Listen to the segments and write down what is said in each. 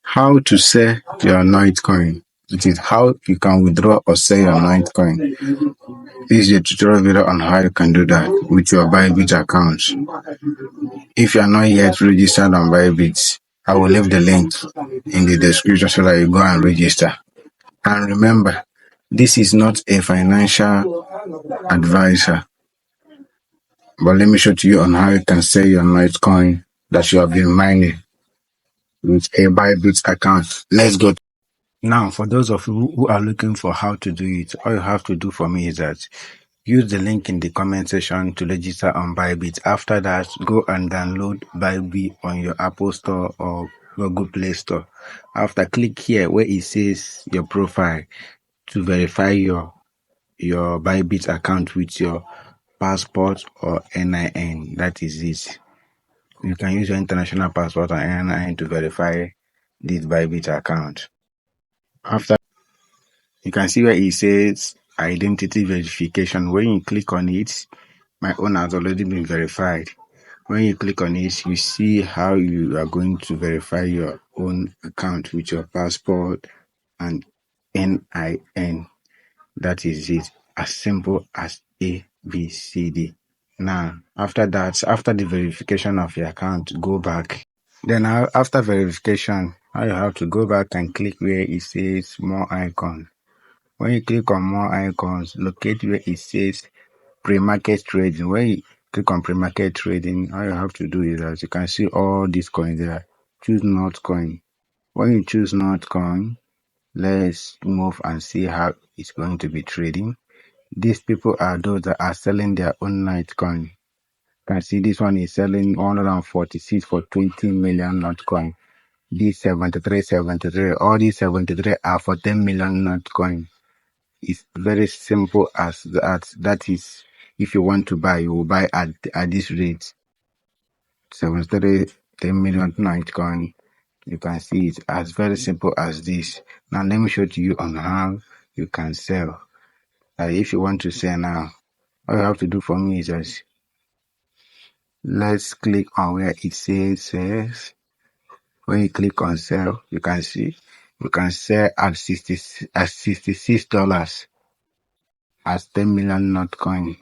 How to sell your Notcoin. It is how you can withdraw or sell your Notcoin. This is a tutorial video on how you can do that with your Bybit account. If you are not yet registered on Bybit, I will leave the link in the description so that you go and register. And remember, this is not a financial advisor, but let me show to you on how you can sell your Notcoin that you have been mining with a Bybit account. Let's go. Now, for those of you who are looking for how to do it, all you have to do for me is that use the link in the comment section to register on Bybit. After that, go and download Bybit on your Apple Store or Google Play Store. After, click here where it says your profile to verify your Bybit account with your passport or NIN. That is it. You can use your international passport or NIN to verify this Bybit account. After, you can see where it says identity verification. When you click on it, my own has already been verified. When you click on it, you see how you are going to verify your own account with your passport and NIN. That is it. As simple as A, B, C, D. Now, after that, after the verification of your account, go back. Then after verification, you have to go back and click where it says more icons. When you click on more icons, locate where it says pre-market trading. When you click on pre-market trading, all you have to do is, as you can see all these coins there, choose Notcoin. When you choose Notcoin, let's move and see how it's going to be trading. These people are those that are selling their own Notcoin. You can see this one is selling 146 for 20 million Notcoin. These 73, all these 73 are for 10 million Notcoin. It's very simple as that. That is, if you want to buy, you will buy at this rate. 73, 10 million Notcoin. You can see it as very simple as this. Now let me show to you on how you can sell. If you want to sell now, all you have to do for me is just let's click on where it says sales. When you click on sell, you can see you can sell at $66 as 10 million Notcoin. You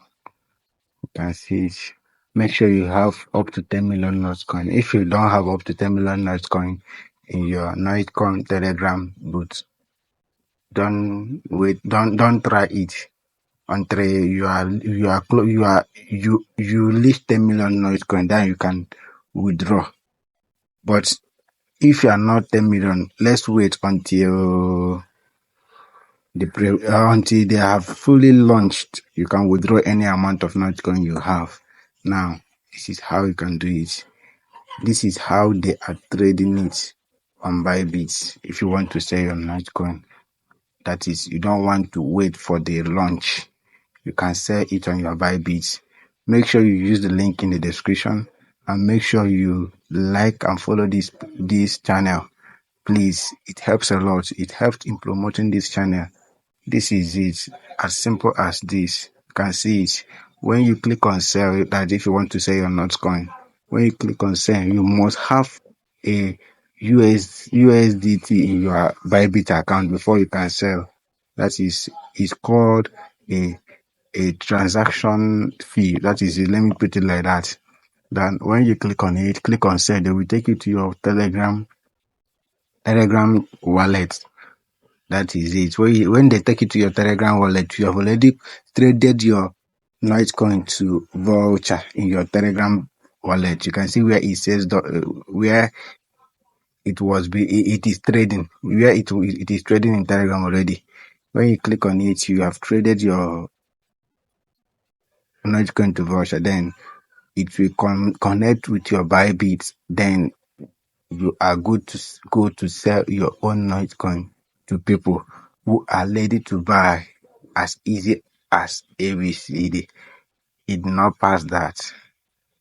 can see it. Make sure you have up to 10 million Notcoin. If you don't have up to 10 million Notcoin in your Notcoin Telegram booth, don't wait. Don't try it until you list 10 million Notcoin. Then you can withdraw. But if you are not 10 million, let's wait until until they have fully launched. You can withdraw any amount of Notcoin you have. Now, this is how you can do it. This is how they are trading it on Bybit. If you want to sell your Notcoin, that is, you don't want to wait for the launch, you can sell it on your Bybit. Make sure you use the link in the description and make sure you like and follow this channel. Please, it helps a lot. It helps in promoting this channel. This is it, as simple as this. You can see it. When you click on sell, that if you want to sell your Notcoin, when you click on sell, you must have a USDT in your Bybit account before you can sell. That is called a transaction fee. That is it. Let me put it like that. Then when you click on it, click on sell, they will take you to your Telegram wallet. That is it. When they take you to your Telegram wallet, you have already traded your Notcoin to voucher in your Telegram wallet. You can see where it says where it is trading, where it is trading in Telegram already. When you click on it, you have traded your Notcoin to voucher. Then it will connect with your Bybit. Then you are good to go to sell your own Notcoin to people who are ready to buy as easy as ABCD. It did not pass that.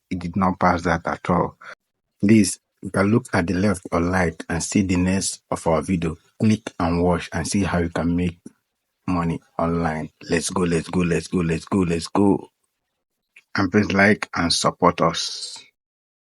It did not pass that at all. Please, you can look at the left or right and see the next of our video. Click and watch and see how you can make money online. Let's go, let's go, let's go, let's go, let's go. And please like and support us.